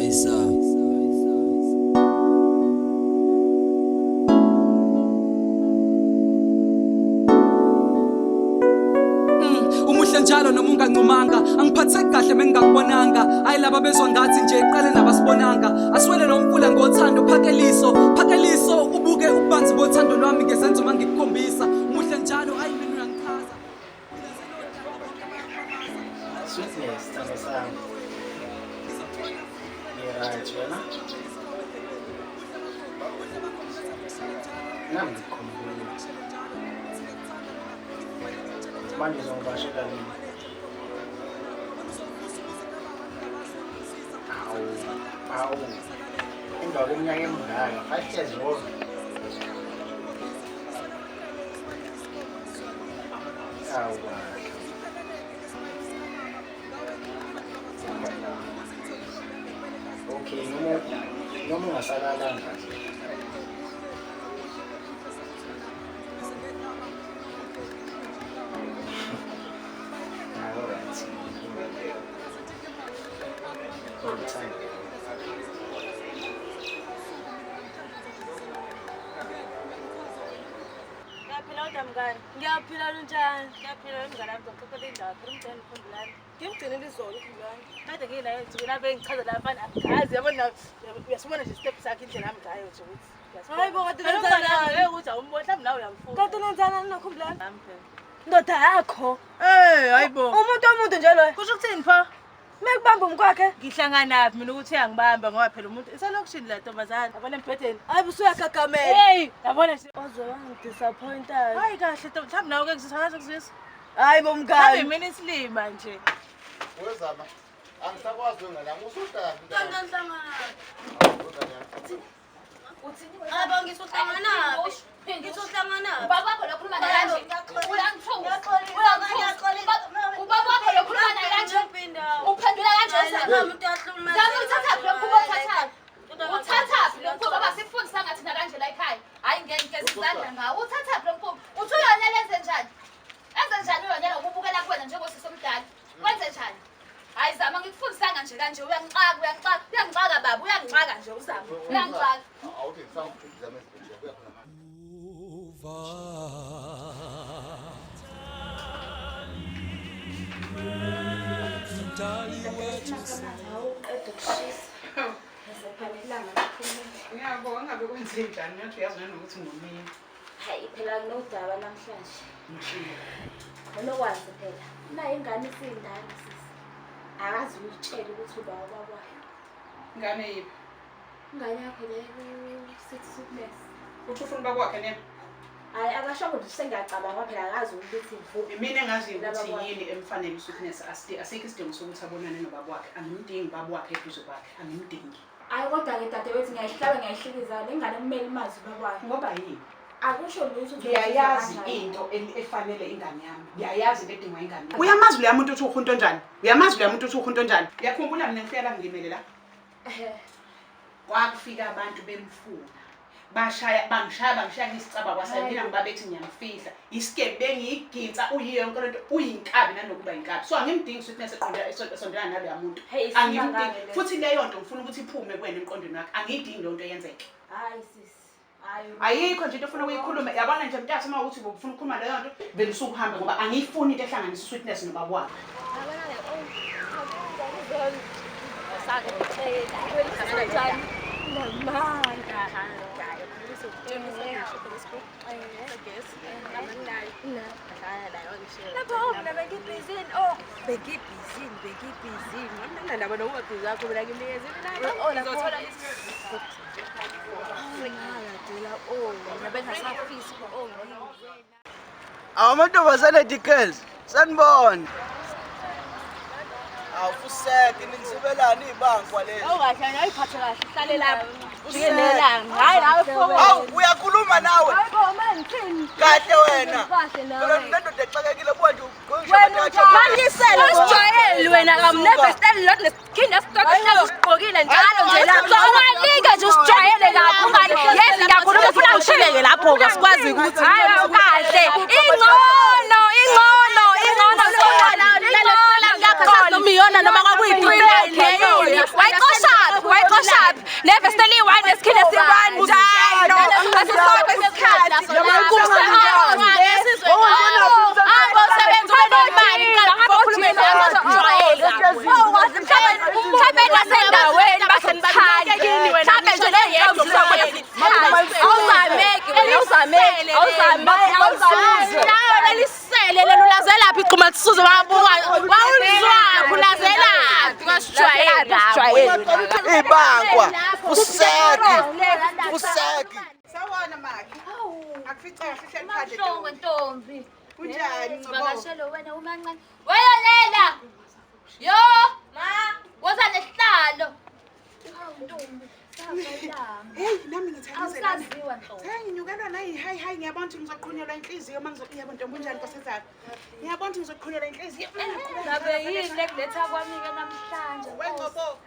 Umuhle njalo noma ungancumanga angiphatheki kahle mengingakubonanga ayilaba bezwa ngathi nje iqale nabasibonanga aswele nomfula ngothando phakeliso ubuke ubanzi bothando lwami ngesenzo mangikukhombisa umuhle njalo ayimini uyangichaza Sweetness, Tamasan. Yeah, right, wena. Nami ngikukhumbula. Manje uzongibashela nini? Awu. Emva kweminyaka emingaka, 5 years old. Awu. Okay, noma ungasalalanga. Ngiyaphila njani? Ngiyaphila umngane wami ngicela indaba phela umntwana ukhumbulani. Ngimgcinele izolo ukhumbulani. Kade ngila yenzile abe ngichaza la mfana akazi yabona uyasibona nje step sakhe indlela yami ngayo nje ukuthi. Hayibo kodwa ngenzana ukuthi awumbona mhlawumbe nawe uyamfuna. Kodwa nenzana nakhumbulani? Ndoda yakho. Hayibo. Umuntu nje lo. Kusho ukuthini pha? Mekubamba umkwakhe ngihlangana mina ukuthi uyangibamba ngoba phela umuntu esalokishini la ntombazana yabona embhedeni hayi usuyagagamela hey yabona nje ozowangidisappointa hayi kahle mhlawumbe nawe ke ngizisakaza kuzisa hayi bomngane mina isilima nje wezama angisakwazi wena usuhlala kankanhlangana aba ngisuhlangana ngisuhlangana baba wakho lokhuluma kanje uyangithuka ubaba wakho lokhuluma kanje uphendula kanje umuntu yahluma zama uthatha lokho uthatha lokho baba sifundisa ngathi na kanje la ekhaya hayi ngeke ngeze izandla ngawo uthatha lokho uthi uyonyela enze njani uyonyela ukubukela kuwena njengosisi omdala wenze njani hayi zama ngikufundisanga nje kanje uyangixaka baba uyangixaka nje uzama uyangixaka awuthi ngisangijudisa manje kuya khona ngiyabonga ngabe kwenze njani ngathi uyazi nanokuthi ngomini hayi phela kunodaba namhlanje unokwazi phela nayo ingane isindala sisi akazi uyitshela ukuthi uba wakwayo ingane yiphi ingane yakho le ku-6 uthi ufuna uba kwakhe nena hayi akasho ukuthi sengiyacabanga phela akazi ukuthi mvuke mina engaziyo ukuthi yini emfanele uSweetness asikho isidingo sokuthi abonane nobaba wakhe angimdingi baba wakhe eduze kwakhe angimdingi hayi kodwa-ke dadewethu ngiyayihlikiza le ngane kumele imazi babakhe ngoba yini akusho lutho ngiyayazi into efanele ingane yami ngiyayazi into edingwa ingane yami uyamazi leya muntu uthi uhunto njani uyakhumbula mina ngifika la ngilimele la kwakufika abantu bemfuna bangishaya ngisicaba kwasayina ngoba bethi ngiyamfihla isigebengu ngiyigitsa uyiyo yonke lento uyinkabi nanokuba inkabi so angimdingi Sweetness esondelana naloya muntu angimdingi futhi leyo nto ngifuna ukuthi iphume kuwena emqondweni wakhe angiyidingi lonto yenzeke hayi sisi ayikho nje into ofuna ukuyikhuluma yabona nje mntatha uma ukuthi ufuna ukukhuluma leyo nto vele usukuhamba ngoba angiyifuni into ehlanganisa uSweetness nobaba wakhe amantombazane girls sanibona awufuseke ningizibelana ibankwa lezi kahle ayiphathe kahle hlale lapha jikelelanga hayi nawe awu uyakhuluma nawe kahle wena nendoda exakekile buka nje mangisele usijwayeli wena kamnever stand lot nesikhinda stock usigqokile njalo nje lapha ungalika nje usijwayele kahle ungani yes ngiyakhuluma ufuna ngishileke lapho ke sikwazi ukuthi hayi kahle ingono ngiyakho umiyona noma kwakuyi-3 line wayixosha Never still one is killer still one die. No, as a sort of cat. Ibangwa. Useki. Sawona maki. Akuficanga sihle phandle. Mahlongo ntombi. Kunjani ngoba? Vakashelo wena umancane. Weyolela. Yo, ma, woza nesihlalo. Hawu ntombi, sabalama. Hey, nami ngithakazela. Awusaziwa ntombi. Senginyukelwa nayi hi ngiyabona ukuthi ngizoqhunyelwa inhliziyo yebo ntombi unjani nkosazana. Ngiyabona ukuthi ngizoqhunyelwa inhliziyo. Ngabe yini ekuletha kwami-ke namhlanje? Wengobo.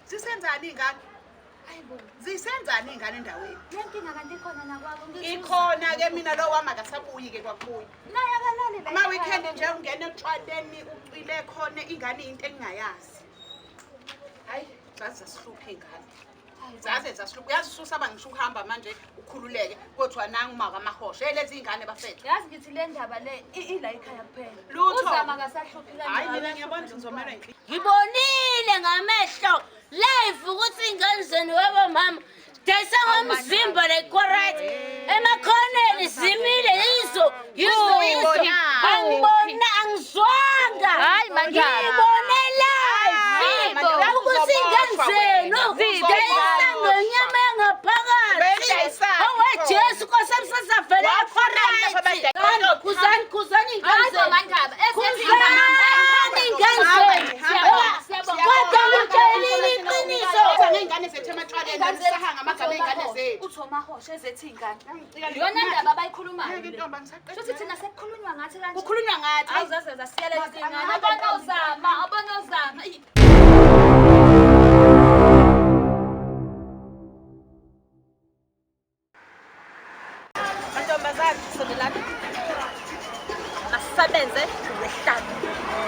Sisenzani ingane? Hayibo. Zisenzani ingane endaweni? Le nkinga kanti ikhona nakwabo. Ikhona ke mina lo wami akasabuyi ke kwakubuya. Naye akalali la. Ama weekend nje ungena etshwaleni ucile khona ingane into engingayazi. Hayi, zazi zasihlupha ingane. Zaze zasihlupha. Uyazi ususaba ngisho uhamba manje ukhululeke kodwa nangu maka amahosha. Lezi ingane bafethu. Yazi ngithi le ndaba le ila ekhaya kuphela. Lutho. Uzama akasahluphi kanjalo. Hayi mina ngiyabona ukuthi ngizomelwa inhliziyo. Ngibonile ngamehlo live ukuthi ingane zenu wabo mama dayisa ngomzimba like right emakhoneni zimile yizo angibona angizwanga Hayi manjalo. ngibone live ukuthi ingane zenu dayisa ngenyama yangaphakathi owejesu kosemsasavele right kuzani ingane zenu Mandaba, Ingane zethu ematshwaleni anisahanga amagama engane zethu. uthi omahosha ezethi ingane. Iyona ndaba abayikhulumayo Ngeke le. intombi angisaqedi. Futhi thina sekukhulunywa ngathi kanje. Kukhulunywa ngathi. Awuzaze zasiyele izingane. Abonozama. Mantombazane sondelana. Asisebenze ngesihlanu.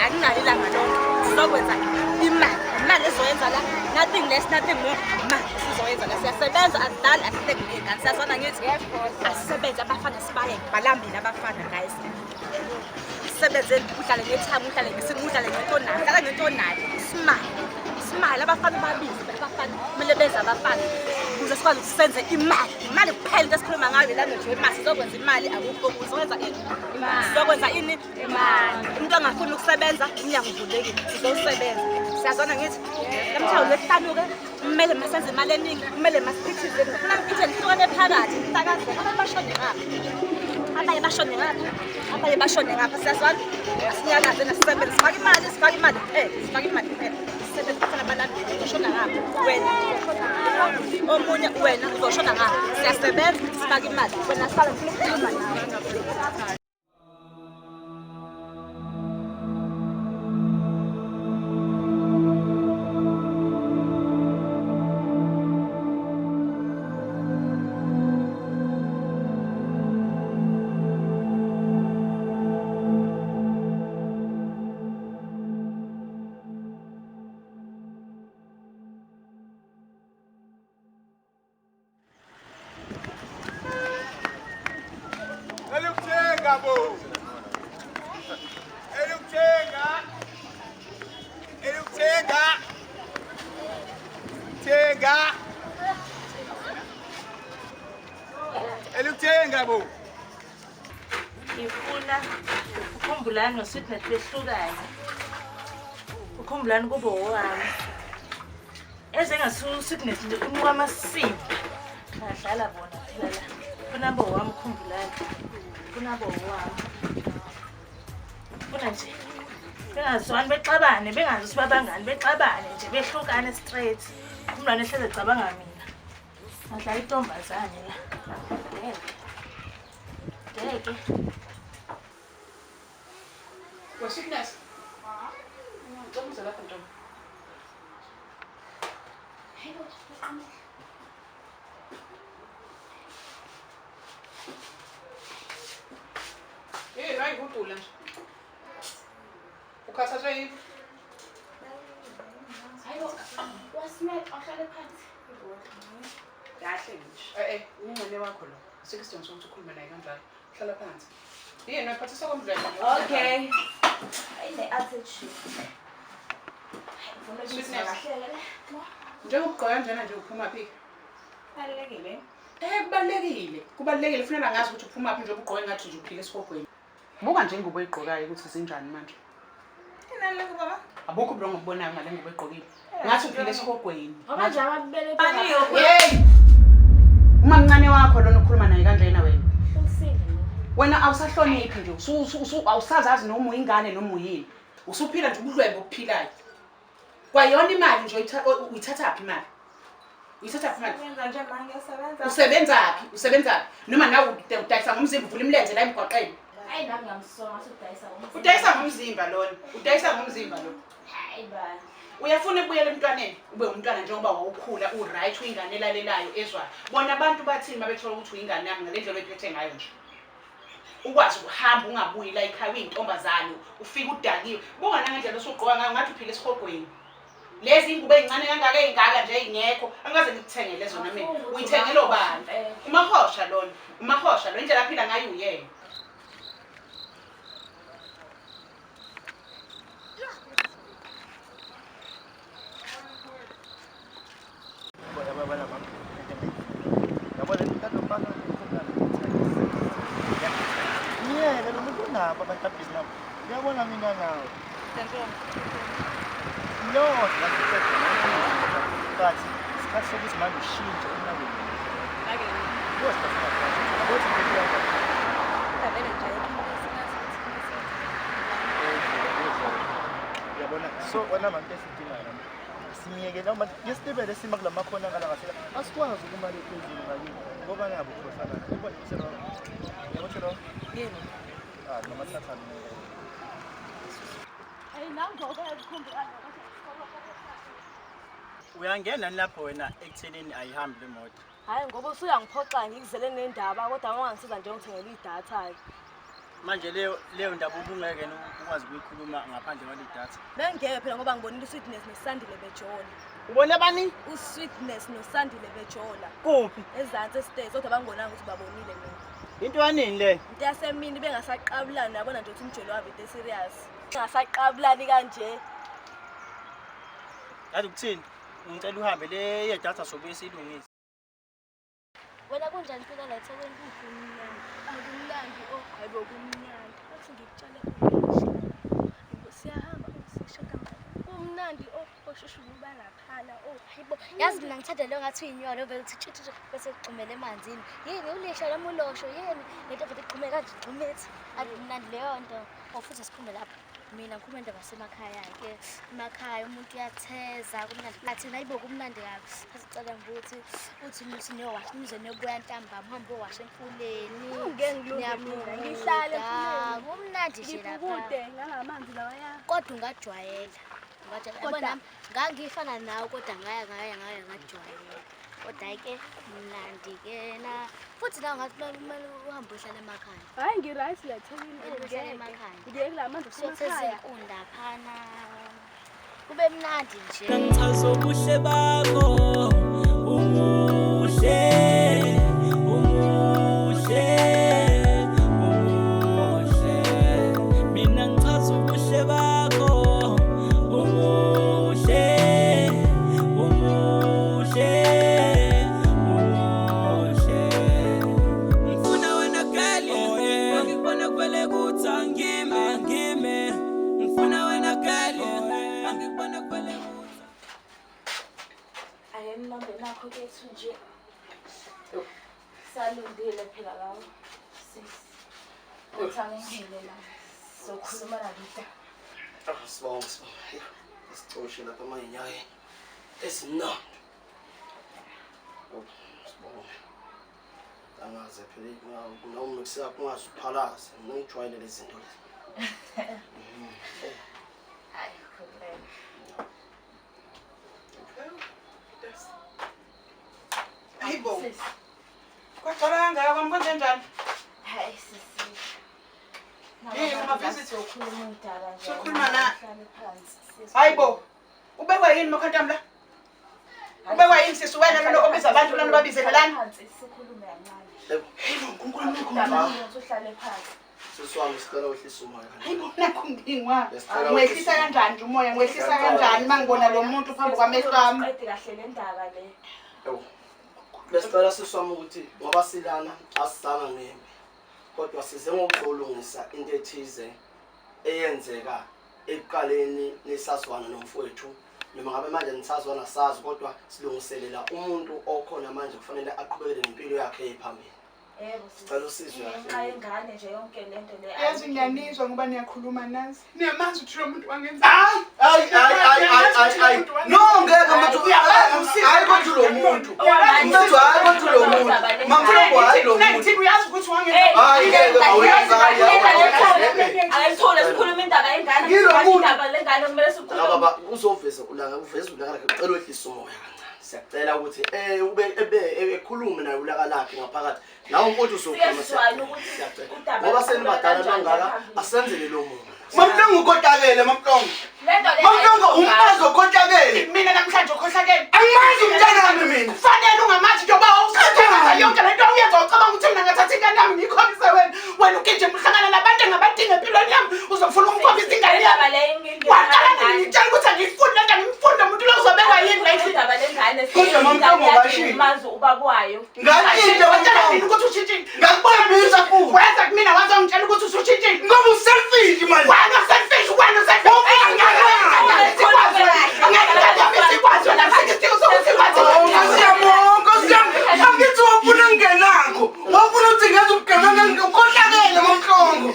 Akunalo ilanga lonke. Sizokwenza imali. Imali ezoyenza la. Nothing less, nothing more. Imali sizoyenza la. Siyasebenza akudali asihlekile ngani. Siyazwana ngithi. Asisebenze abafana sibaye. Balambile abafana guys. Sisebenze uhlale ngethanga, uhlale ngesinye, uhlale ngentonani. Hlala ngentonani. Smile abafana babizi abafana. Kumele benze abafana. Ukuze sikwazi ukuthi senze imali. Imali kuphela into esikhuluma ngayo la nje imali sizokwenza imali akukho uzokwenza ini? Imali. Sizokwenza ini? Imali. Umuntu angafuni ukusebenza umnyango uvulekile. Sizosebenza. Siyazwana ngithi namhlanje lesihlanu ke kumele masenze imali eningi, kumele masiphithize. Ngifuna ngiphithe ngihlukane phakathi. Hlakazeke abantu bashone ngapha. Abanye bashone ngapha. Abanye bashone ngapha. Siyazwana? Asinyakaze nasisebenze. Sifake imali, sifake imali. Sifake imali. Sisebenza nabalandeli uzoshona ngapha. Wena omunye wena uzoshona ngapha. Siyasebenza sifake imali. Wena sifake ukukhuluma nawe. Ngifuna ukhumbulani ngosweetness lehlukanye. Ukhumbulani kube owami. Sweetness nje umuka amasipho. Badlala bona phela la. Kunabo wami ukhumbulani. Kunabo wami. Funa nje. Bengazwani bexabane, bengazi ukuthi babangani bexabane nje behlukane straight. Umntwana ehleze ecabanga mina. Badlala intombazane la. Ngeke. Wasitness. Ngicela lapha ntombi. Hayi kudula nje. Ukhathazwe yini? Hayibo, wasimele ahlale phansi. Kahle ngisho. Ungane wakho lo. Sekusidingo sokuthi ukhulume naye kanjalo. Hlala phansi. Yini waphathisa komdlalo? Okay. Ayine attitude. Njengokugqoka kanjena nje uphuma phi? Balekile. Kubalekile. Kubalekile kufanele ngazi ukuthi uphuma phi nje ubugqoke ngathi nje uphile esihogweni. Buka nje ingubo oyigqokayo ukuthi zinjani manje. Inani lakho baba? Abukho uburongo obubonayo ngale ngubo oyigqokile. Ngathi uphile esihogweni. Manje amabele Hey! Uma mncane wakho lona ukhuluma naye kanjena wena. Wena awusahloniphi nje. Awusazazi noma uyingane noma uyini. Usuphila nje ubudlwembe obuphilayo. Kwayona imali nje uyithatha phi imali? Uyithatha phi imali? Ngenza nje manje ngiyasebenza. Usebenzaphi? Usebenzaphi? Noma nawe udayisa ngomzimba uvula imilenze la emgwaqeni. Hayi nami ngiyamsonga usudayisa ngomzimba. Udayisa ngomzimba lona. Udayisa ngomzimba lo. Hayi bani. Uyafuna ukubuyela emntwaneni ube umntwana njengoba wawukhula uright uyingane elalelayo ezwayo. Bona abantu bathini mabethola ukuthi uyingane yami ngale ndlela oyiphethe ngayo nje. Ukwazi ukuhamba ungabuyi la ekhaya uyintombazane ufika udakiwe. Buka nangendlela osugqoka ngayo ngathi uphile esihogweni. Lezi ingubo ezincane kangaka ezingaka nje ingekho angaze ngikuthengele zona mina. Uyithengele obani? Umahosha lona. Umahosha lo indlela aphila ngayo uyena. Uyabona mina nawe. But isikhathi sokuthi manje ushintshe emnakeni. Uyabona so wena manje esidinga la. Simiyeke noma yesibele sima kula makhona ngala ngasela. Asikwazi ukumali phezulu ngakini. Ngoba ngabo khohlana. Ubona isero. Yebo chero. Yini? Noma thatha mina. Uyangena lapho wena ekuthenini ayihambi le moto. Hayi ngoba usuyangiphoxa ngikuzele nendaba kodwa awangisiza nje ngithengele idatha. Manje leyo ndaba ubungeke ukwazi ukuyikhuluma ngaphandle kwale datha. Bengeke phela ngoba ngibonile uSweetness noSandile bejola. Ubone bani? uSweetness noSandile bejola. Kuphi? Ezantsi stairs kodwa bangibonanga ukuthi babonile mina. Into yanini le? Into yasemini bengasaqabulani yabona nje ukuthi umjolo wabo into serious. Bengasaqabulani kanje. Yazi ukuthini? Ngicela uhambe le yedatha sobuye silungise. Wena kunjani phela la eThekwini kumnyama? Akumnandi hayibo kumnyama. Athi ngikutshela siyahamba usishaka kumnandi oshushu kuba laphala hayibo yazi mina ngithanda lo ngathi uyinyolo vele uthi tshitshi bese uxumele emanzini yini ulisha lami ulosho yini lento vele iqhume kanje iqhumethi akumnandi leyo nto ofuthi siphume lapha mina ngikhuluma indaba semakhaya ke emakhaya umuntu uyatheza kumnandi athi hayibo kumnandi kabi asicela ukuthi uthi nithi niyowashi niyobuya ntambama uhambe owasha emfuleni ngiyabona ngihlale emfuleni kumnandi nje lapha kude ngangamanzi lawaya kodwa ungajwayela yabona ngangifana nawe kodwa ngaya ngajwayela kodwa ke mnandi ke na futhi nawe ngathi kumele uhambe uhlala emakhaya hayi ngiright la eThekwini uhlala emakhaya ngike kulamanzi kusemakhaya inkunda phana kube mnandi nje Ngichaza ubuhle bakho umuhle mina ngichaza ubuhle bakho umuhle ngifuna wena girl ngikubona kwele kuthi angime ngifuna wena girl ngikubona kwele kuthi Ayemnambe nakho kethu nje. Salundile phela lawo. Uthanga ngile la. Sokhuluma la lita. Sibonga. Isicoshe lapha amanyaye. Esimnandi. Sibonga. Angaze phela noma kusapho ungazuphalaza, ngijwayele lezi zinto lezi. Hayi khuleka. Hayibo. Kwacabanga kwami konje njani? Hayi sisi. Yini ama-visit? Sokhuluma indaba nje. Sokhuluma na? Hlale phansi. Hayibo. Ubekwe yini makhantami la? Ubekwa yini sisi wena lo obiza abantu lana babizelelana? Sikhulume kancane. Ngikho Uhlale phansi. siswami sicela uhlisa umoya. Hayibo nakho ngingwa. Ngiwehlisa kanjani nje umoya? Ngiwehlisa kanjani mangibona lo muntu phambi kwamehlo ami? Qede kahle le ndaba le. Yebo. Besicela siswami ukuthi ngoba silana asizanga ngembi. Kodwa size ngokuzolungisa into ethize eyenzeka ekuqaleni nesazwana nomfowethu. Noma ngabe manje nisazwana sazi kodwa silungiselela umuntu okhona manje kufanele aqhubekele nempilo yakhe ephambili. Yebo Sicela usizwe kahle. Ingane nje yonke lento le. Yazi ngiyanizwa ngoba niyakhuluma nazi. Niyamazi ukuthi lo muntu wangenza. Ay. No ngeke manje hayi kodwa lo muntu. Manje hayi kodwa lo muntu. Mamfoko hayi lo muntu. Nathi uyazi ukuthi wangenza. Hayi ngeke Ayithola sikhuluma indaba yengane. Indaba lengane kumele sikhulume. baba uzoveza ulanga uveza ulanga lakhe ucela wehlisa umoya kancane. Siyacela ukuthi ube ekhulume naye ulaka lakhe ngaphakathi. Nawe mfowethu uzokhuluma siyacela. Ngoba senibadala nangaka asenzele lo muntu. Mamhlongo ukotakele mamhlongo. Mamhlongo umfazi okotakele. Mina namhlanje ukhohlakele. Angimazi umntana wami mina. Kufanele ungamazi njengoba uqhathanisa yonke lento uyenza ucabanga ukuthi mina ngathatha ingane yami ngikhombise wena. Wena ugijima uhlangana nabantu engabadinga empilweni yami uzofuna ukukhombisa ingane yami. Waqala ngitshela ukuthi angifuni lento ngimfunda umuntu lo uzobekwa yini la endlini. Indaba lengane Kodwa mamhlongo bashilo. Umazi ubabwayo. Ngakinte waqala mina ukuthi ushintshile. ngakubambisa futhi. Wenza kumina wazongitshela ukuthi usushintshile. Ngoba uselfish manje. Wena selfish wena selfish. Angithi wafuna ngenakho. Wafuna ukuthi ngenze ubugebengu ukhohlakele mamhlongo.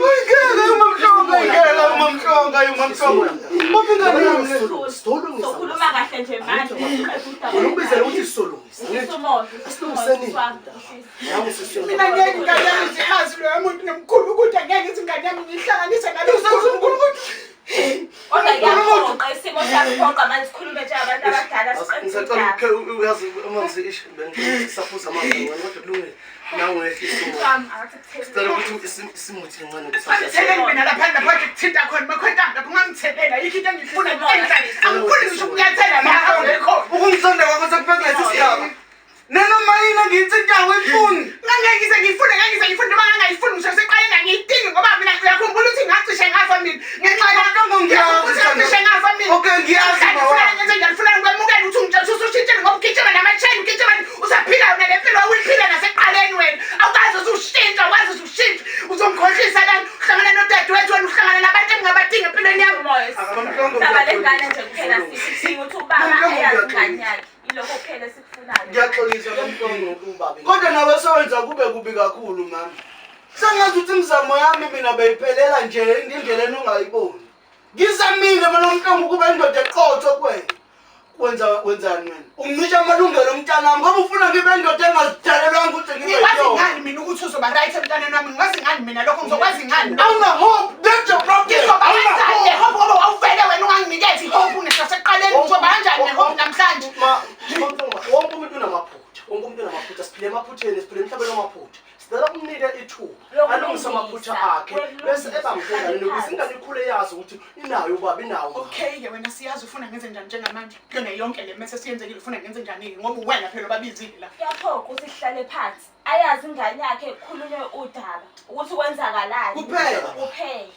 Uyigele mamhlongo, uyigele mamhlongo, ayumamhlongo. Mabingane yami. Stolungisa. Sokhuluma kahle nje manje. Ulubizela ukuthi sisolungisa. Mina ngeke ingane yami ngiyazi lo muntu nomkhulu ukuthi angeke ithi ingane yami ngihlanganise nalo unkulunkulu. Kodwa ngiyaphoqa isimo siyaphoqa manje sikhulume nje abantu abadala Ngisacela uyazi amanzi isaphuza amanzi kodwa kulungile. Nawe ehlisa umoya. Sicela ukuthi isimuthi kancane Angitheleli mina lapha lapha kuthinta khona makhwenta lapha ungangithelela yikho into engifuna ukwenza. Angifuni ngisho ukunyathela la ngekho. Ukungisonda kwakho sekuphethe isigaba. Nanoma yini ngiyithintayo ifuni. Ngangeke ngifune noma ngangayifuni ngisho seqaleni ngiyidingi ngoba mina uyakhumbula ukuthi ngacishe ngafa mina. Ngenxa yakho ngiyacishe ngafa mina. Okay ngiyazi ngifuna ngifuna ukwemukela ukuthi ungitshela usushintshile ngoba ugijima nama-chain ugijima usaphila wena le mpilo uyiphila naseqaleni wena. Awukazi usushintsha wazi usushintsha uzongikhohlisa lana uhlangana nodadewethu wena uhlangana nabantu engingabadingi empilweni yami. Indaba lengane nje kuphela sidinga ukuthi ubaba ayazi ingane yakhe. Ilokho kuphela sikufunayo. Ngiyaxolisa mamhlongo ubaba. Kodwa nawe sewenza kube kubi kakhulu mama. Sengathi uthi imizamo yami mina beyiphelela nje indlela ongayiboni. Ngizamile mina nomhlongo kuba indoda eqotho kwena. Wenzani wena? Ungicisha amalungelo omntana wami ngoba ufuna ngibe indoda engazidalelwanga ukuthi ngibe Ngikwazi yona. ngani mina ukuthi uzoba right emntaneni wami ngikwazi ngani mina lokho ngizokwazi ngani. Awuna hope, that's your problem. Ngizoba kanjani nehope ngoba awuvele wena unganginikezi ihope unesaseqaleni ngizoba kanjani nehope namhlanje. Wonke umuntu unamaphutha. Wonke umuntu unamaphutha. Siphile emaphutheni, siphile emhlabeni wamaphutha. Sicela ukunike ithuba. Alungisa amaphutha akhe. Bese ebamkhela nokuthi ingane ikhule yazi ukuthi inayo ubaba inawo. Okay ke wena siyazi ufuna ngenze njani njengamanje. Kuyona yonke le mase siyenzekile ufuna ngenze njani ngoba wena phela babizile la. Kuyaphoqa ukuthi sihlale phansi. Ayazi ingane yakhe ekhulunywe udaba ukuthi kwenzakalani.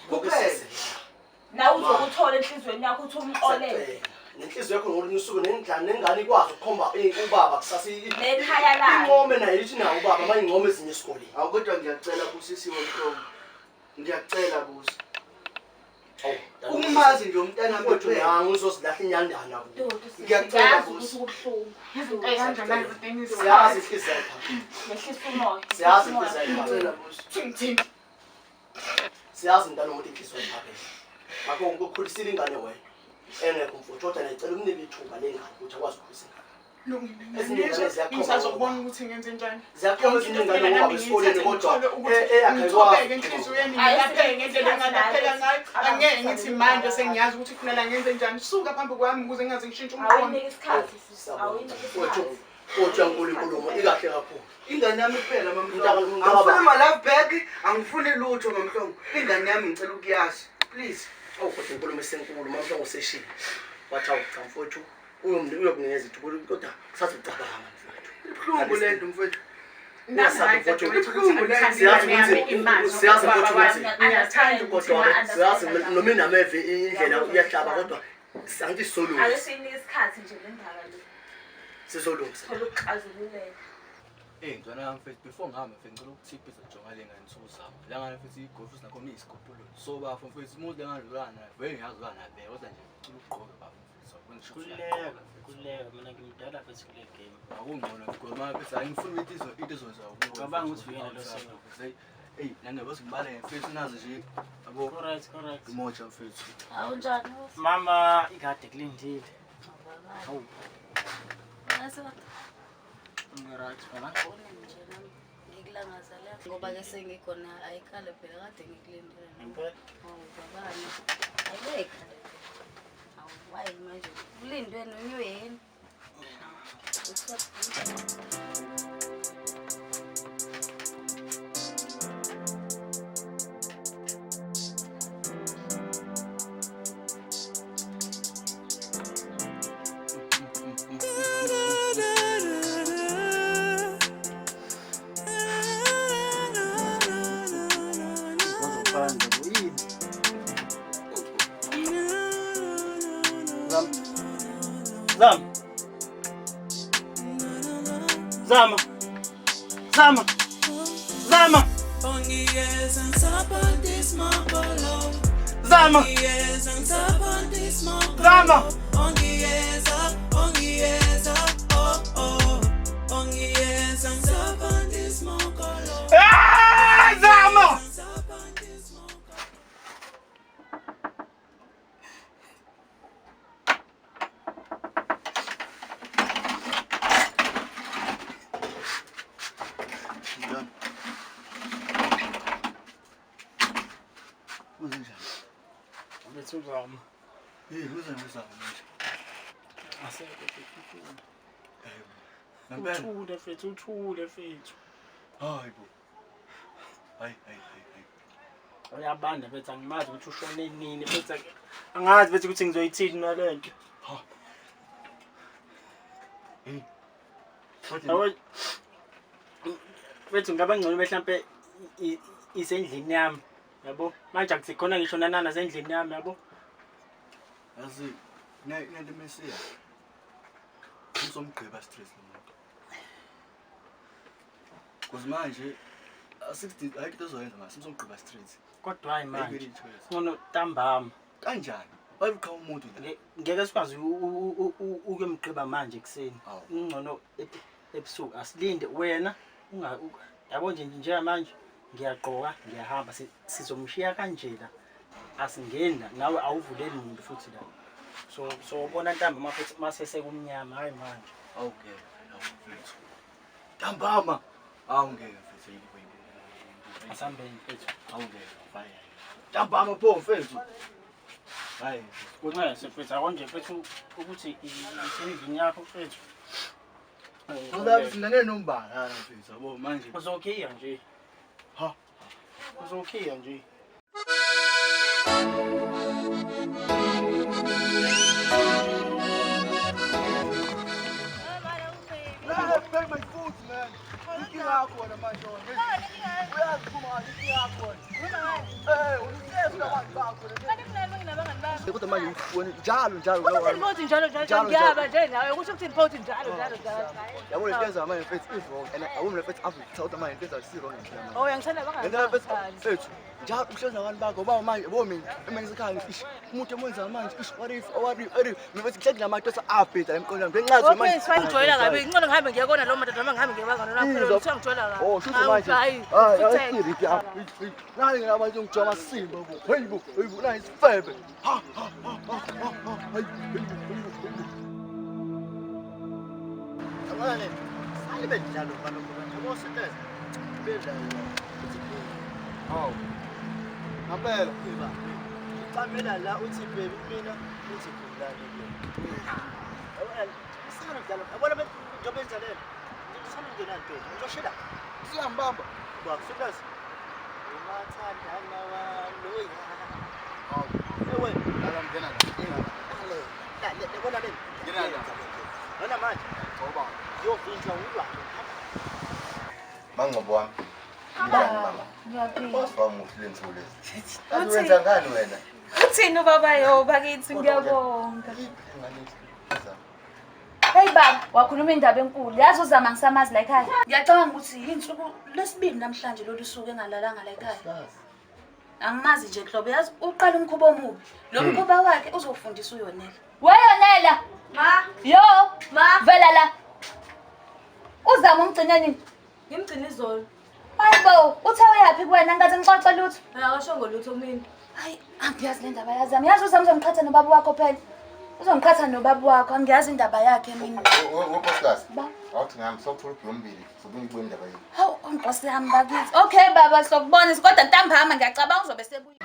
Kuphela. Nawe uzokuthola enhlizweni yakho ukuthi umxolele. Nenhliziyo yakho ngokuthi usuku nengane ikwazi ukukhomba ubaba kusasa nekhaya lakhe. Ingome nayo ithi nawo ubaba manje ingome ezinye esikoleni. Kodwa ngiyacela kusisi wonke. Ngiyacela kusi. Umazi nje umntana Mfowethu nami uzozilahla inyandana kuwe. Ngiyacela kusi. Kubuhlungu. Izinto ekanjani zidinga Siyazi inhliziyo yakho. Yehlisa umoya. Siyazi inhliziyo yakho. Ngiyacela kusi. Ngithini? Siyazi intana ukuthi inhliziyo yakho. Ngakho ukukhulisile ingane wena. Engekho mfowethu kodwa necela umnike ithuba lengane ukuthi akwazi ukukhulisa ingane. Ngisazokubona ukuthi ngenze njani. Ziyakhona ezinye ingane ngoba esikoleni kodwa ngithobeke enhliziyweni ngilapheke ngendlela engalapheka ngayo. Angeke ngithi manje sengiyazi ukuthi kufanele ngenze njani. Suka phambi kwami ukuze ngingaze ngishintshe umqondo. Awuyinike isikhathi. Awuyinike isikhathi. Kodwa uNkulunkulu ikahle kakhulu. Ingane yami kuphela mamhlongo. Angifuni ma-love back, angifuni lutho mamhlongo. Ingane yami ngicela ukuyazi. Please. Kodwa inkulumo esenkulu mamhlongo useshile. Wathi awucha mfowethu uyokunikeza ithuba kodwa sasicabanga mfowethu. Ibuhlungu le nto mfowethu. Siyazi kodwa siyazi noma inameve indlela uyahlaba kodwa sangithi solungisa. Ayisinika isikhathi nje le ndaba le. Sizolungisa. Phela ukuxazululela. Ntwana yami mfethu before ngihamba mfethu ngicela ukuthi ibhiza jonga le ngane nsuku zami. La ngane mfethu igolf nakhona iyisikopolo. So bafo mfethu umuntu engadlulana vele ngiyazi ukana nabe kodwa nje ngicela ugqoke bafo mfethu. Kuleka mina ngimdala futhi kule game. Akungcono because manje mfethu angifuni ukuthi into izozwa ukuwe. Ngicabanga ukuthi uyena lo sengo. Hey, nana bosibale mfethu nazo nje. Yabo. Correct. Imoja mfethu. Awunjani? Mama ikade kulindile. Hawu. Right, baba. Ngikulangaza la ngoba ke sengikhona ayikhale phela kade ngikulindele. Impela. Hawu babani. Ayikhale. Hawu wayi manje ulindwe nonyweni. Zama. Uzama. Uthule fethu. Hayibo. Hayi. Uyabanda bethu angimazi ukuthi ushone nini bethu angazi bethu ukuthi ngizoyithini nalento. Ha. Awu. Bethu ngaba ngcono mhlawumbe isendlini yami. Yabo manje akusikhona ngisho nanana sendlini yami yabo. Yazi nento mesiya. Ngizomgqiba stress lomuntu. Kuze manje a60 ayikho ozoyenza manje ngizomgqiba stress. Kodwa hayi manje. Ngono ntambama. Kanjani? Wayiqha umuntu la. Ngeke sikwazi ukuyomgqiba manje kuseni. Ungcono ebusuku asilinde wena yabo nje manje ngiyaqoka ngiyahamba sizomshiya kanjena asingeni nawe awuvuleli umuntu futhi la so ubona ntamba mase kumnyama hayi manje Okay awufethu ntambama awungeke futhi asambeni fethu awungeke fire ntambama pho mfethu hayi kunxa sefethu akonje fethu ukuthi isendlini yakho fethu ngoba sinane nombala mfethu yabo manje uzokhiya nje ha uzokhiya nje Pay my food, man. Iki yako na manje. Uyaziphuma iki yako. Unisezwe abantu bakho. Kodwa manje ngifuna njalo. Ukuthi njalo ngiyaba nje nawe kusho ukuthi impoti njalo. Yabo lesenza manje mfethu is wrong and I won't mfethu afu thought manje mfethu is wrong nje. Oh yangisana Ngena mfethu njalo uhlezi nabantu bakho ba manje bo mina emengisekhaya ish umuntu emenza manje ish what if mfethu ngihlela namatosa abheda emqondweni ngenxazo manje. Okay sifani joyela ngabe ngicela ngihambe ngiyakona lo madoda noma ngihambe ngiyabanga lapho lo ngithiwa ngijwela ngabe. Oh shuthi manje. Hayi nani ngabantu ngijoma simba bo. Hayibo nayi sifebe. Ha. Abane sali benjalo balokho yabo senteze. Bedlala. Hawu. Ngempela iba. Icambela la uthi baby mina uthi khulani ke. Awel sana njalo. Yabona njobe enzalela. Sana ngena nto. Ngizoshela. Siyambamba. Bakusilazi. Umathandana walo. Hawu. Ewe, ngangena la. Dale. Yabona le. Nona manje ngoba yovinjwa ulwazi. Mangcobo wami. Ngiyaphila. Wasifamuhle lensuku lezi. Wenza ngani wena? Uthini ubaba yo bakithi ngiyabonga. Hey baba, wakhuluma indaba enkulu. Yazi uzama ngisamazi la ekhaya. Ngiyacabanga ukuthi insuku lesibili namhlanje lolu suku engalalanga la ekhaya. Angimazi nje Hlobo, yazi uqala umkhuba omubi. Lo mkhuba wakhe uzofundisa uYonela. Weyonela! Ma, yo, ma, vela la. Uzama umgcina nini? Ngimgcina izolo. Hayibo, uthe uyapi kuwena ngathi ngixoxa lutho? Akasho ngolutho mina. Hayi, angiyazi le ndaba yazami. Yazi uzama uzomqhatha nobaba wakho phela. Uzomqhatha nobaba wakho, angiyazi indaba yakhe mina. Nkosikazi. Awuthi ngami sokuthola ubhombili, sobuyibona indaba yini. Hawu, Nkosi yami bakithi. Okay baba, sokubona kodwa ntambama ngiyacabanga uzobe sebuya.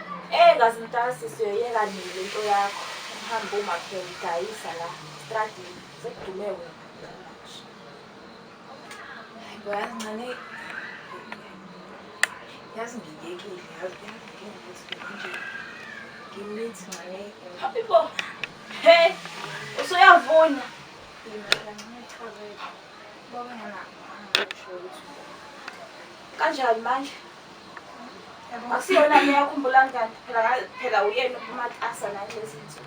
Ngazi mntasi siyoyeka nini lento yakho. Uhambe umakhela udayisa la stradini. Sekudume wena. Hayibo, yazi ngane. Yazi ngiyekile, yazi nje. Ngimithi ngane. Hayibo. Hey, usuyavuna. Kanjani manje? Akusiyona ngiyakhumbula ngani phela uyena umatasa nalezi zinto.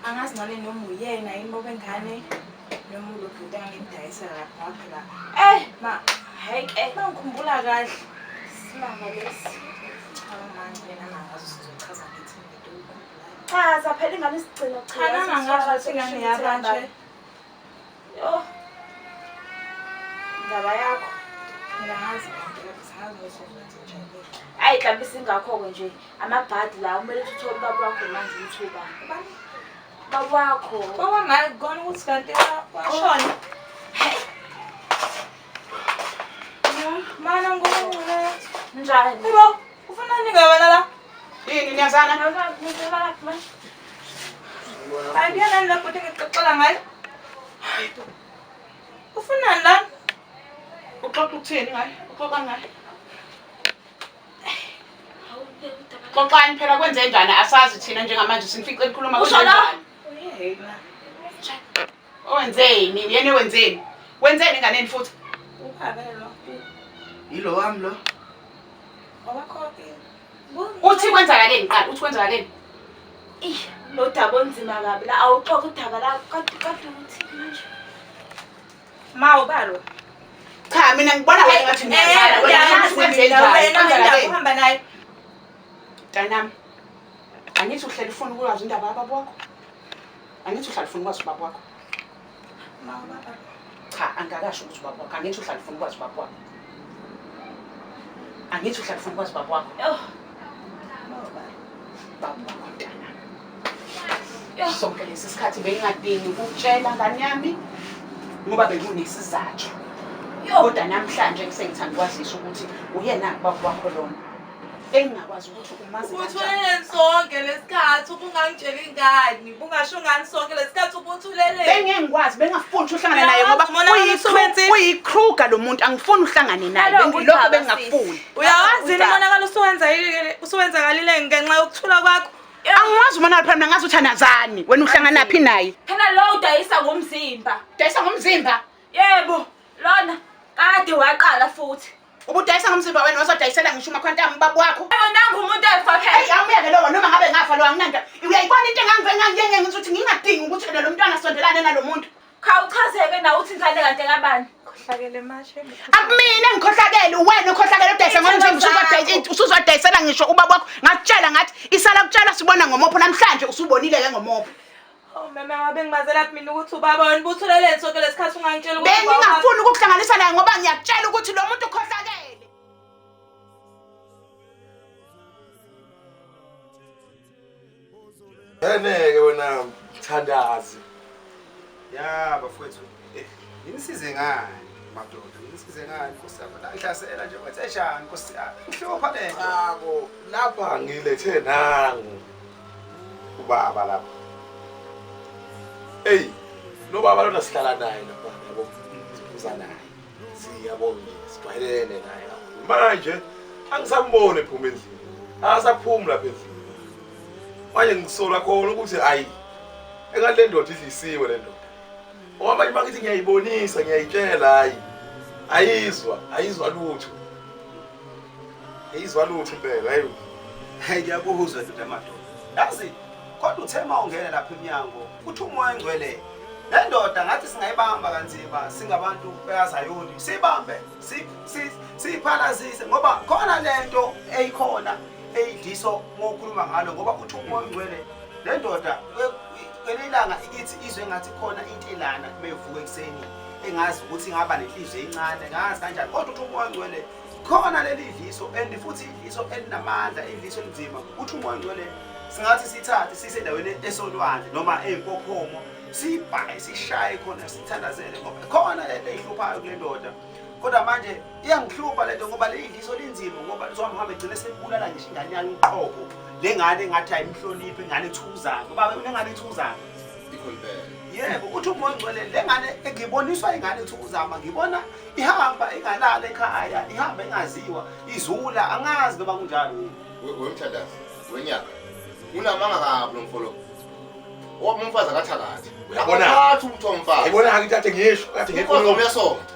Angazi ngane noma uyena yini ngoba engane noma ulobhuti angimdayisa lapha phela. Ma, hey ke mangikhumbula kahle. simanga lesi. Manje mina angazi sizochaza ngithi ngidukho. Chaza phela ingane isigcino Cha nangazi ingane yabanje. Yo. Ndaba yakho. Mina ngazi Hayi mhlawumbe singakho nje amabhadi la kumele uthole baba wakho manje uthuba. Baba wakho. Baba ngayikona ukuthi kanti washona. Mana ngone. Njani? Yebo, ufuna ningabala la? Yini niyazana? Ngizobala manje. Ayibona la futhi ngixoxela ngayo. Ufuna la? Uxoxa ukuthini ngayo? Uxoxa ngayo? Xoxani phela kwenze njani asazi thina njengamanje sinifice ekhuluma kanjani. Uyena. Owenzeni? Yena wenzeni? Wenzeni nganeni futhi? Ubabelo. Yilo wami lo. Awakho Uthi kwenzakaleni qala? Uthi kwenzakaleni? Lo daba onzima kabi la awuxoxa udaba la kade uthi manje. Ma ubalo. Cha mina ngibona kahle ngathi ngiyazala wena kwenze njani? Uhamba naye. Mntanami. Angithi uhleli ufuna ukwazi indaba yababa wakho? Angithi uhlali ufuna ukwazi ubaba wakho? Ma ubaba. Cha angakasho ukuthi ubaba wakho. Angithi uhlali ufuna ukwazi ubaba wakho? Angithi uhlali ufuna ukwazi ubaba wakho? Yo. Baba wakho mntana. Sonke lesi sikhathi bengingadingi ukutshela ngani yami ngoba bekunesizathu. Kodwa namhlanje ngisengithanda ukwazisa ukuthi uyena baba wakho lona. Engingakwazi ukuthi umazi kanjani. Uthulele sonke lesikhathi ubungangitshela ingane. Bungasho ngani sonke lesikhathi ubuthulele. Bengengikwazi bengafuni uhlangana naye ngoba uyikruga lo muntu angifuni uhlangane naye bengilokho bengingafuni. Uyawazi umonakalo usuwenzakalile ngenxa yokuthula kwakho. Angiwazi umonakalo phela mina ngazi ukuthi anazani wena uhlangana naphi naye. Phela lo udayisa ngomzimba. Udayisa ngomzimba? Yebo, lona kade waqala futhi. Ubudayisa ngomzimba wena wasodayisela ngisho umakhwantami baba wakho. Nangu umuntu efakhela. Hey awuyeke lo noma ngabe ngafa lo anginanda. Uyayibona into engangivenge ngithi ngingadingi ukuthi lo mntwana asondelane nalo muntu. Khawuchazeke na uthi ngane kade kabani? Khohlakele mashe. Akumina ngikhohlakele wena ukhohlakele udayisa ngomzimba usuzodayisela ngisho ubaba wakho ngakutshela ngathi isala kutshela sibona ngomopho namhlanje usubonile ke ngomopho. Oh mama wabe ngimazela lapha mina ukuthi ubaba wena ubuthulele sonke lesikhathi ungangitshela ukuthi bengingafuni ukukuhlanganisa naye ngoba ngiyakutshela ukuthi lo muntu ukhohlakele. Eneke wena Thandazi. Ya bafowethu. Ngisize ngani madoda? Ngisize ngani Nkosi yami? La ngihlasela nje wathi eshani Nkosi yami? Uhlupha lento. Yabo, lapha ngilethe nangu ubaba lapha. Hey, lo baba lona sihlala naye lapha yabo. Sibuza naye. Siyabonga sijwayelene naye. Manje angisambone ephuma endlini. Akasaphumi lapha endlini. Manje ngisola khona ukuthi ayi engathi le ndoda idlisiwe le ndoda. Ngoba manje ngithi ngiyayibonisa ngiyayitshela hayi. Ayizwa lutho. Ayizwa lutho impela hayi. Hey ngiyakuzwa ndoda madoda. Yazi kodwa uthe mawungena lapha eminyango uthi umoya engcwele. Le ndoda ngathi singayibamba kanzima singabantu beyaZayoni. Sibambe siphalazise ngoba khona lento eyikhona eyidiso ngokukhuluma ngalo ngoba uthi umoya engcwele. Le ndoda kwelilanga ikithi izwe ngathi khona intelana mevuka ekseni engazi ukuthi ingaba nenhliziyo encane ngazi kanjani kodwa uthi umoya engcwele khona leli dliso and futhi idliso elinamandla idliso elinzima uthi umoya engcwele singathi sithathe sisendaweni esolwandle noma ey'nkokhomo sibhaye sishaye khona sithandazele ngoba khona lento eyihluphayo kule ndoda kodwa manje iyangihlupha lento ngoba leli dliso linzima ngoba lizohamba egcine sekubulala ngisho ingane yayo uqobo le ngane engathi ayimhloniphi ingane ethuzana ngoba unengane ethuzana yebo uthi umoya engcwele le ngane engiboniswa ingane ethuzama ngibona ihamba ingalala ekhaya ihamba engaziwa izula angazi noma kunjalo wemthandazi wenyaka unamanga kabi lo mfolo umfazi akathakathi uyabona athi umuntu omfazi Yibona ngithathe ngisho kade ngikhuluma umyasonto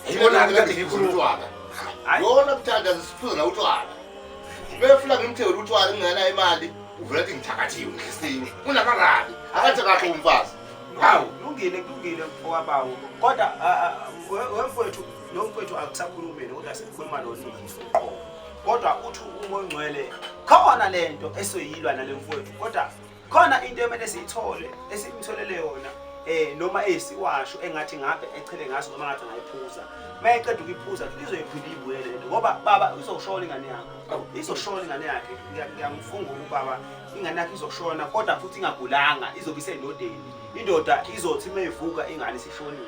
yibona kade ngikhuluma utshwala yona kuthandazi siphuza na utshwala befuna ngimthele utshwala ngingena imali uvela ethi ngithakathiwe ngisiwe unamanga akathi kahle umfazi hawu kulungile mfokabawo kodwa wemfowethu nomfowethu akusakhulumeni kodwa sikhuluma lo nini kodwa uthi umoya engcwele khona lento esoyilwa nale mfowethu kodwa khona into emele siyithole esimtholele yona noma esiwasho engathi ngabe echele ngaso noma ngathi ngayiphuza mayeqeda ukuyiphuza lizoyiphila ibuye lento ngoba baba uzoshona ingane yakhe izoshona ingane yakhe ngiyamfunga ubaba ingane yakhe izoshona kodwa futhi ingagulanga izobe isenodeni indoda izothi mayivuka ingane isishonile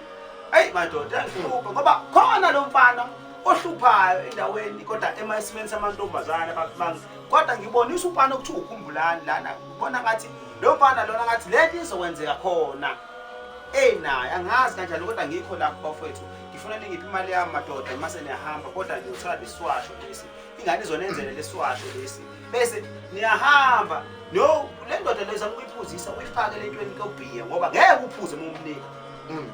hey madoda ngikupha ngoba khona lo mfana ohluphayo endaweni kodwa emasimeni samantombazana bakubangi kodwa ngibonisa umfana ukuthi ukhumbulani lana ubona ngathi lo mfana lona ngathi lento izokwenzeka khona naye angazi kanjani kodwa ngikho lapho bafowethu ngifuna ningiphi imali yami madoda mase niyahamba kodwa ngiyothola lesiswasho lesi ingane izonenzele lesiswasho lesi bese niyahamba no le ndoda lezama ukuyiphuzisa uyifake lentweni kobhiya ngoba ngeke uphuze uma umnika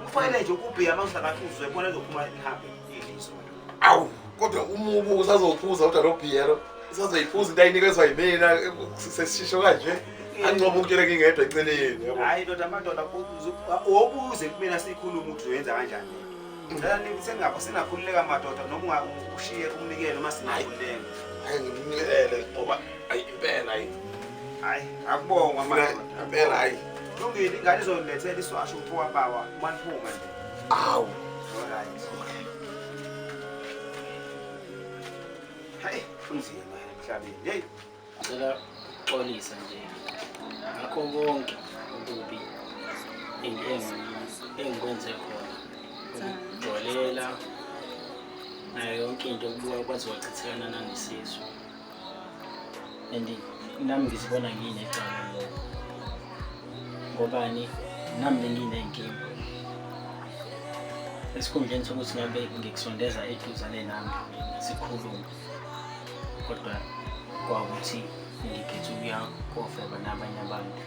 kufanele nje ukubhiya mase akaphuzwe bona ezophuma ihambe idliso awu kodwa umubu usazophuza kodwa lobhiyero usazoyiphuza into ayinikezwa yimina sesisho kanje angcobo ukutshela ngingedwa eceleni yabo hayi ndoda amadoda obuze kumina sikhuluma ukuthi uyenza kanjani ngicela ningaba sinakhululeka madoda noma ushiye umnikele noma sinakhululeka hayi ngimnikele ngoba ayi impela hayi akubonga madoda impela hayi lungile ingane izolethela iswasho uphuka bawa maniphuma nje awu alright hayi kunzima emhlabeni hey ngicela uxolisa nje ngakho konke okubi engikwenze khona ukujolela nayo yonke into okubuka kwazi wachithekana nangesizwe and nami ngizibona nginecala lo ngobani nami benginenkinga esikhundleni sokuthi ngabe ngikusondeza eduzane nami sikhuluma kodwa kwakuthi ngikhetha ukuya kofeba nabanye abantu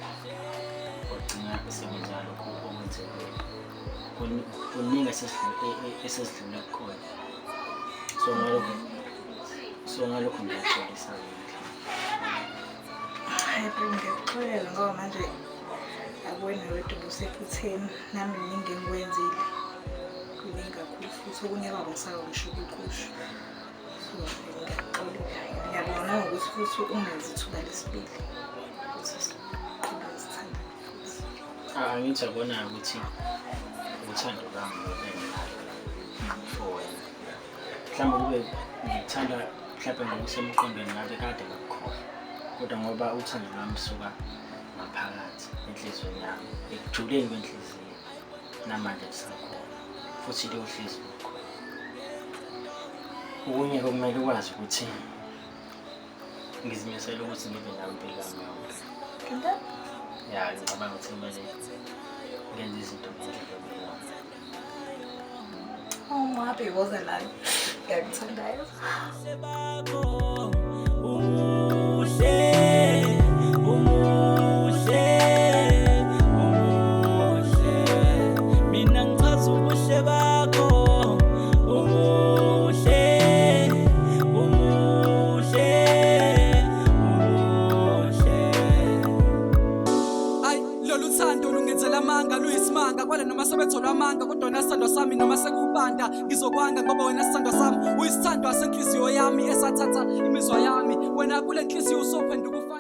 ogcina esebenza lokho okwenzekile kuningi esesidlule kukhona so ngalokho ngiyaxolisa hayi ngiyakutholela ngoba manje akuwena wedwa ubusephutheni nami ningi engikwenzile kuningi kakhulu futhi okunye baba ngisakwisho ukukusho so ngiyaxolela ngiyabona ukuthi futhi ungenzi ithuba lesibili ukuthi siqhubeke sithanda futhi angithi abona ukuthi uthando lwami lobenalo for wena mhlawumbe kube ngithanda mhlawumbe ngokusemqondweni ngabe kade ngakukhona kodwa ngoba uthando lwami suka ngaphakathi enhliziyweni yami ekujuleni kwenhliziyo namanje kusakhona futhi leyo hliziyo okunye kumele ukwazi ukuthi ngizimisele ukuthi ngibe nawe impilo yami yonke ya ngicabanga ukuthi kumele ngenze izinto ngendlela yami I'm happy wasn't like ngiyakuthandayo umuhle ngizolanga luyisimanga kwale noma sebetholwa amanga kodwa wena sithandwa sami noma sekubanda ngizokwanga ngoba wena sithandwa sami uyisithandwa senhliziyo yami esathatha imizwa yami wena kule nhliziyo usophenduka